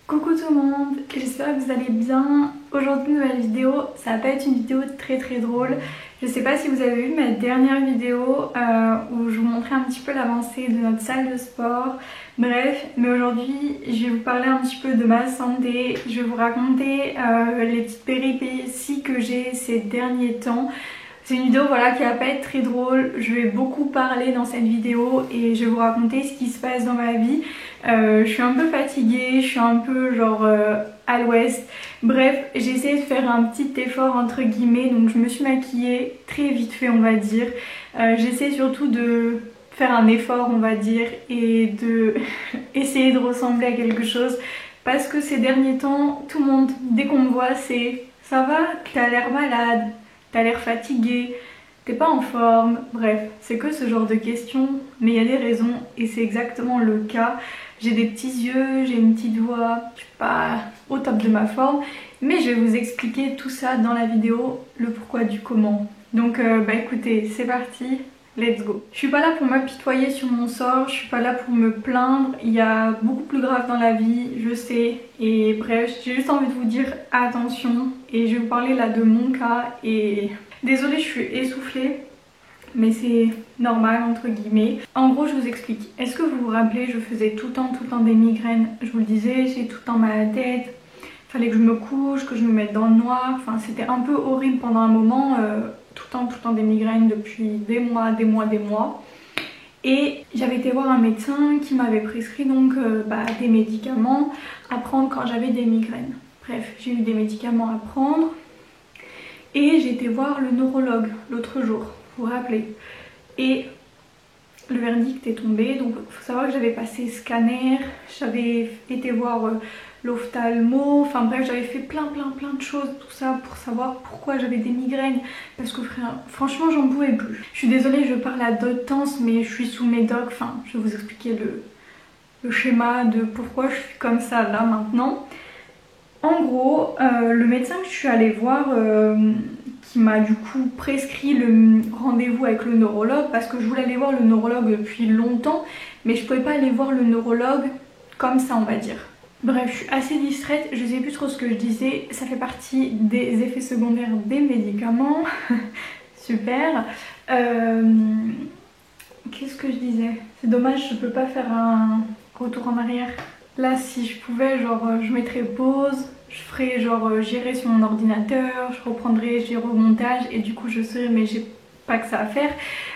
Coucou tout le monde, j'espère que vous allez bien. Aujourd'hui nouvelle vidéo, ça va pas être une vidéo très drôle. Je sais pas si vous avez vu ma dernière vidéo où je vous montrais un petit peu l'avancée de notre salle de sport. Bref, mais aujourd'hui je vais vous parler un petit peu de ma santé. Je vais vous raconter les petites péripéties que j'ai ces derniers temps. C'est une vidéo voilà, qui va pas être très drôle, je vais beaucoup parler dans cette vidéo et je vais vous raconter ce qui se passe dans ma vie. Je suis un peu fatiguée, je suis un peu genre à l'ouest. Bref, j'ai essayé de faire un petit effort entre guillemets, donc je me suis maquillée très vite fait on va dire. J'essaie surtout de faire un effort on va dire et de essayer de ressembler à quelque chose parce que ces derniers temps, tout le monde, dès qu'on me voit c'est « ça va, t'as l'air malade ». T'as l'air fatigué, t'es pas en forme, bref, c'est que ce genre de questions, mais il y a des raisons et c'est exactement le cas. J'ai des petits yeux, j'ai une petite voix, je suis pas au top de ma forme, mais je vais vous expliquer tout ça dans la vidéo, le pourquoi du comment. Donc écoutez, c'est parti. Let's go. Je suis pas là pour m'apitoyer sur mon sort, je suis pas là pour me plaindre, il y a beaucoup plus grave dans la vie, je sais. Et bref, j'ai juste envie de vous dire attention et je vais vous parler là de mon cas et désolée je suis essoufflée mais c'est normal entre guillemets. En gros je vous explique, est-ce que vous vous rappelez je faisais tout le temps des migraines, je vous le disais, j'ai tout le temps mal à la tête, fallait que je me couche, que je me mette dans le noir, enfin c'était un peu horrible pendant un moment. Tout le temps des migraines depuis des mois. Et j'avais été voir un médecin qui m'avait prescrit donc des médicaments à prendre quand j'avais des migraines. Bref, j'ai eu des médicaments à prendre et j'ai été voir le neurologue l'autre jour, vous vous rappelez. Et le verdict est tombé, donc il faut savoir que j'avais passé scanner, j'avais été voir l'ophtalmo, enfin bref j'avais fait plein de choses, tout ça pour savoir pourquoi j'avais des migraines parce que franchement j'en pouvais plus. Je suis désolée, je parle à d'autres temps mais je suis sous médoc, enfin je vais vous expliquer le schéma de pourquoi je suis comme ça là maintenant. En gros, le médecin que je suis allée voir qui m'a du coup prescrit le rendez-vous avec le neurologue parce que je voulais aller voir le neurologue depuis longtemps mais je pouvais pas aller voir le neurologue comme ça on va dire. Bref, je suis assez distraite, je sais plus trop ce que je disais, ça fait partie des effets secondaires des médicaments. Super. Qu'est-ce que je disais? C'est dommage, je peux pas faire un retour en arrière. Là, si je pouvais, genre, je mettrais pause, je ferais genre, j'irais sur mon ordinateur, je reprendrais, j'irais au montage et du coup je serais, mais j'ai pas que ça à faire.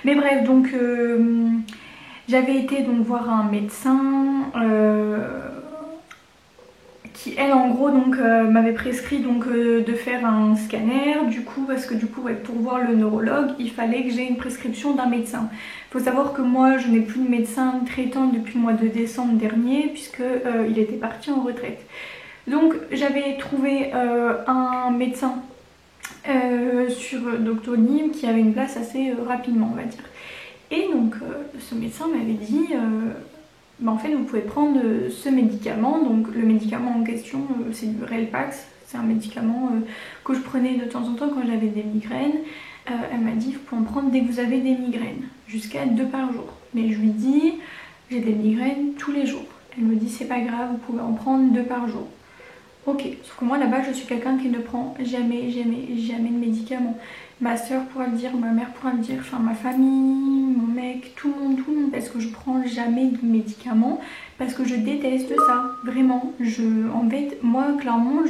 Mais bref, donc j'avais été donc voir un médecin qui elle en gros donc m'avait prescrit donc de faire un scanner du coup parce que du coup ouais, pour voir le neurologue il fallait que j'ai une prescription d'un médecin. Il faut savoir que moi je n'ai plus de médecin traitant depuis le mois de décembre dernier puisque il était parti en retraite. Donc j'avais trouvé un médecin sur Doctolib qui avait une place assez rapidement on va dire. Et donc ce médecin m'avait dit en fait vous pouvez prendre ce médicament, donc le médicament en question c'est du Relpax, c'est un médicament que je prenais de temps en temps quand j'avais des migraines. Elle m'a dit vous pouvez en prendre dès que vous avez des migraines, jusqu'à 2 par jour. Mais je lui dis j'ai des migraines tous les jours. Elle me dit c'est pas grave, vous pouvez en prendre 2 par jour. Ok, sauf que moi là-bas je suis quelqu'un qui ne prend jamais de médicaments. Ma soeur pourra le dire, ma mère pourra le dire, enfin ma famille, mon mec, tout le monde, parce que je prends jamais de médicaments, parce que je déteste ça, vraiment. En fait, moi clairement,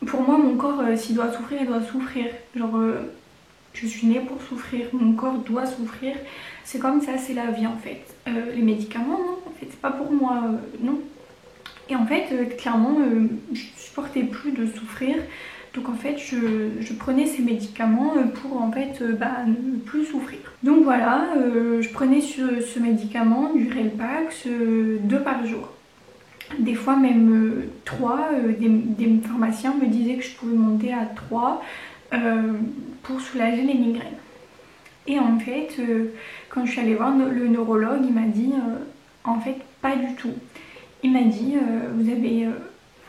pour moi mon corps, s'il doit souffrir, il doit souffrir. Genre, je suis née pour souffrir, mon corps doit souffrir, c'est comme ça, c'est la vie en fait. Les médicaments, non, en fait, c'est pas pour moi, non. Et en fait, clairement, je supportais plus de souffrir. Donc en fait, je prenais ces médicaments pour en fait ne plus souffrir. Donc voilà, je prenais ce médicament, du Relpax, 2 par jour. Des fois même 3, des pharmaciens me disaient que je pouvais monter à 3 pour soulager les migraines. Et en fait, quand je suis allée voir le neurologue, il m'a dit en fait pas du tout. Il m'a dit vous avez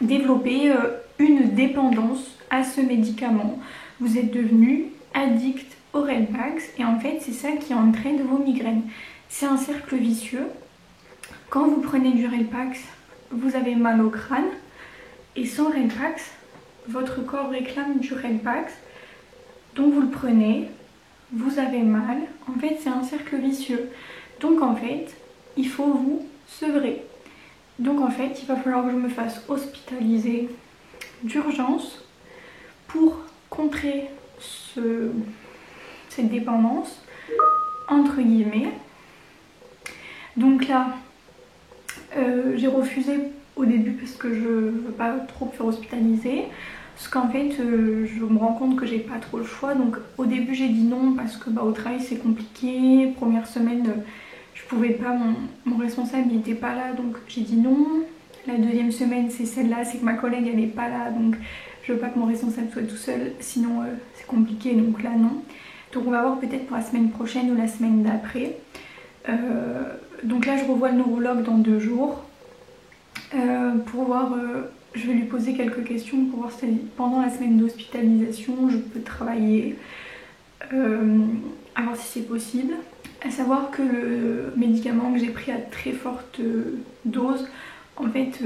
développé une dépendance à ce médicament, vous êtes devenu addict au Relpax et en fait c'est ça qui entraîne vos migraines. C'est un cercle vicieux. Quand vous prenez du Relpax, vous avez mal au crâne et sans Redpax, votre corps réclame du Redpax, donc vous le prenez, vous avez mal, en fait c'est un cercle vicieux. Donc en fait, il faut vous sevrer. Donc en fait, il va falloir que je me fasse hospitaliser d'urgence pour contrer cette dépendance, entre guillemets. Donc là, j'ai refusé au début parce que je veux pas trop me faire hospitaliser. Parce qu'en fait, je me rends compte que j'ai pas trop le choix. Donc au début, j'ai dit non parce que au travail c'est compliqué. Première semaine, je pouvais pas, mon responsable n'était pas là, donc j'ai dit non. La deuxième semaine, c'est celle-là, c'est que ma collègue elle est pas là, donc je veux pas que mon responsable soit tout seul, sinon c'est compliqué, donc là non. Donc on va voir peut-être pour la semaine prochaine ou la semaine d'après. Donc là je revois le neurologue dans 2 jours pour voir, je vais lui poser quelques questions pour voir si pendant la semaine d'hospitalisation je peux travailler, à voir si c'est possible. À savoir que le médicament que j'ai pris à très forte dose, en fait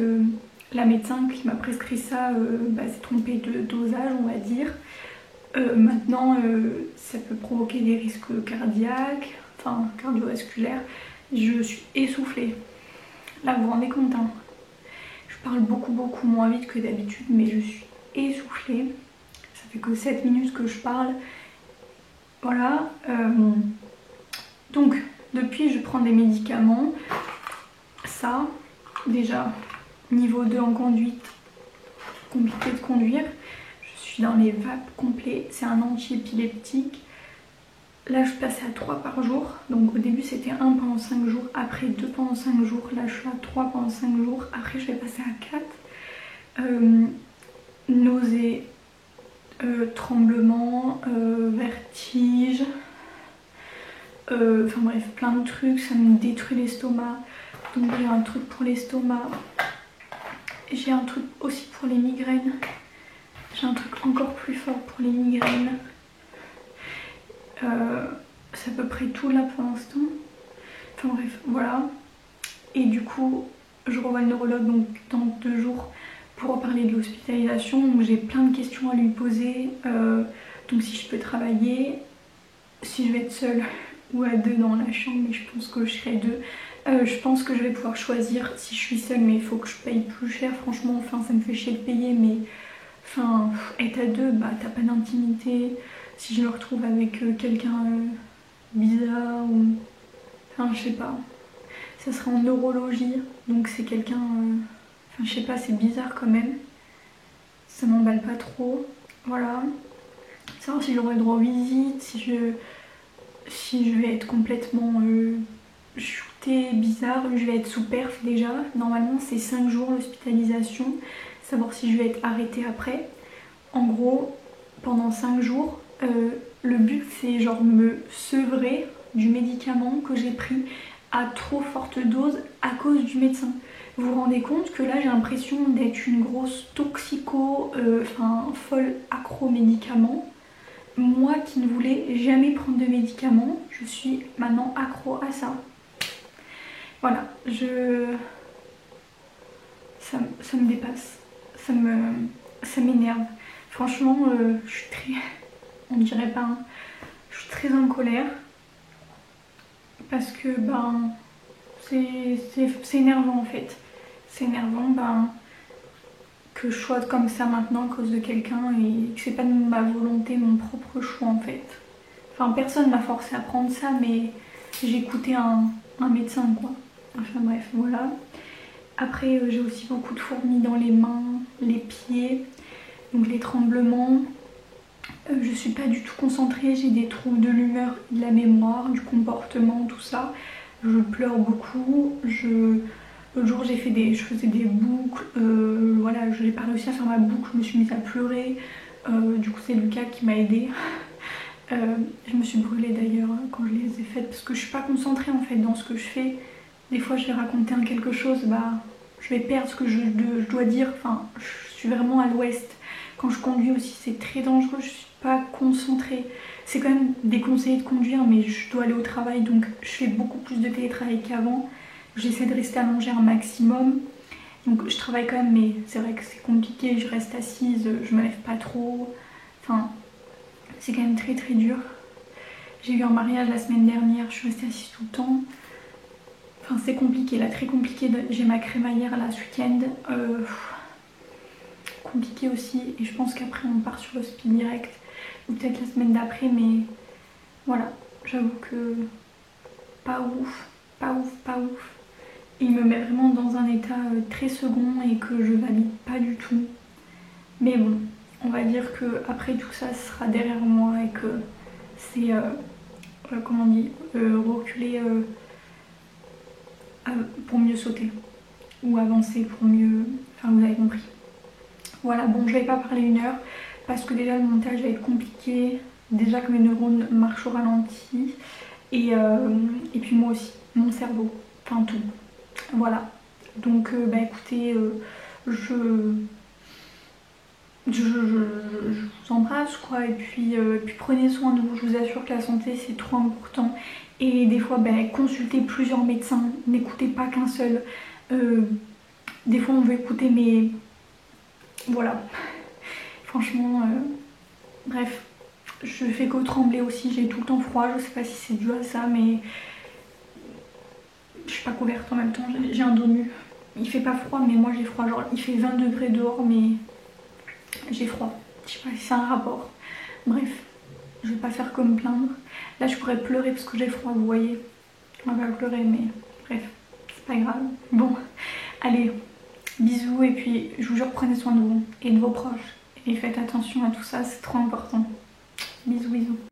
la médecin qui m'a prescrit ça s'est trompée de dosage, on va dire. Maintenant ça peut provoquer des risques cardiaques, enfin cardiovasculaires. Je suis essoufflée. Là vous vous rendez compte hein, je parle beaucoup moins vite que d'habitude, mais je suis essoufflée. Ça fait que 7 minutes que je parle. Voilà. Donc depuis je prends des médicaments. Ça, déjà, niveau 2 en conduite, compliqué de conduire. Je suis dans les vapes complets. C'est un anti-épileptique. Là je passais à 3 par jour. Donc au début c'était 1 pendant 5 jours, après 2 pendant 5 jours. Là je suis à 3 pendant 5 jours. Après je vais passer à 4. Nausées, tremblements, vertige. Enfin bref, plein de trucs. Ça me détruit l'estomac. Donc j'ai un truc pour l'estomac. J'ai un truc aussi pour les migraines. J'ai un truc encore plus fort pour les migraines. C'est à peu près tout là pour l'instant. Enfin bref, voilà. Et du coup, je revois le neurologue donc dans 2 jours pour reparler de l'hospitalisation. Donc j'ai plein de questions à lui poser. Donc si je peux travailler, si je vais être seule ou à 2 dans la chambre, mais je pense que je serai 2. Je pense que je vais pouvoir choisir si je suis seule, mais il faut que je paye plus cher. Franchement, enfin ça me fait chier de payer, mais enfin être à 2, t'as pas d'intimité. Si je me retrouve avec quelqu'un bizarre ou... Enfin je sais pas. Ça sera en neurologie, donc c'est quelqu'un... Enfin je sais pas, c'est bizarre quand même. Ça m'emballe pas trop. Voilà. Savoir si j'aurai le droit aux visites, si je vais être complètement shootée, bizarre. Je vais être sous perf déjà. Normalement c'est 5 jours l'hospitalisation. Savoir si je vais être arrêtée après. En gros, pendant 5 jours... le but c'est genre me sevrer du médicament que j'ai pris à trop forte dose à cause du médecin. Vous vous rendez compte que là j'ai l'impression d'être une grosse toxico, folle accro médicaments. Moi qui ne voulais jamais prendre de médicaments, je suis maintenant accro à ça. Voilà, ça me dépasse, ça m'énerve. Franchement, je suis très... On dirait pas, hein. Je suis très en colère parce que c'est énervant en fait. C'est énervant que je sois comme ça maintenant à cause de quelqu'un et que c'est pas de ma volonté, mon propre choix en fait. Enfin personne m'a forcé à prendre ça, mais j'ai écouté un médecin quoi. Enfin bref, voilà. Après j'ai aussi beaucoup de fourmis dans les mains, les pieds, donc les tremblements. Je suis pas du tout concentrée, j'ai des troubles de l'humeur, de la mémoire, du comportement, tout ça. Je pleure beaucoup. L'autre jour je faisais des boucles, voilà, je n'ai pas réussi à faire ma boucle, je me suis mise à pleurer. Du coup c'est Lucas qui m'a aidée. Je me suis brûlée d'ailleurs quand je les ai faites parce que je suis pas concentrée en fait dans ce que je fais. Des fois je vais raconter quelque chose, je vais perdre ce que je dois dire. Enfin, je suis vraiment à l'ouest. Quand je conduis aussi c'est très dangereux, je suis pas concentrée. C'est quand même déconseillé de conduire, mais je dois aller au travail donc je fais beaucoup plus de télétravail qu'avant. J'essaie de rester allongée un maximum. Donc je travaille quand même, mais c'est vrai que c'est compliqué, je reste assise, je me lève pas trop. Enfin, c'est quand même très très dur. J'ai eu un mariage la semaine dernière, je suis restée assise tout le temps. Enfin, c'est compliqué là, très compliqué. J'ai ma crémaillère là ce week-end. Compliqué aussi. Et je pense qu'après on part sur le speed direct. Ou peut-être la semaine d'après, mais voilà. J'avoue que pas ouf, pas ouf, pas ouf. Il me met vraiment dans un état très second et que je valide pas du tout. Mais bon, on va dire que après tout ça sera derrière moi et que c'est, comment on dit, reculer pour mieux sauter. Ou avancer pour mieux... Enfin, vous avez compris. Voilà, bon, je vais pas parler 1 heure parce que déjà le montage va être compliqué. Déjà que mes neurones marchent au ralenti. Et puis moi aussi, mon cerveau, enfin tout. Voilà. Donc, bah écoutez, je vous embrasse quoi. Et puis prenez soin de vous. Je vous assure que la santé c'est trop important. Et des fois, bah, consultez plusieurs médecins. N'écoutez pas qu'un seul. Des fois on veut écouter, mais voilà. Franchement, bref. Je fais que trembler aussi, j'ai tout le temps froid, je sais pas si c'est dû à ça, mais je suis pas couverte en même temps, j'ai un dos nu. Il fait pas froid, mais moi j'ai froid, genre il fait 20 degrés dehors, mais j'ai froid. Je sais pas si c'est un rapport. Bref, je vais pas faire comme plaindre. Là je pourrais pleurer parce que j'ai froid, vous voyez. On va pas pleurer, mais bref, c'est pas grave. Bon, allez, bisous et puis je vous jure, prenez soin de vous et de vos proches. Et faites attention à tout ça, c'est trop important. Bisous, bisous.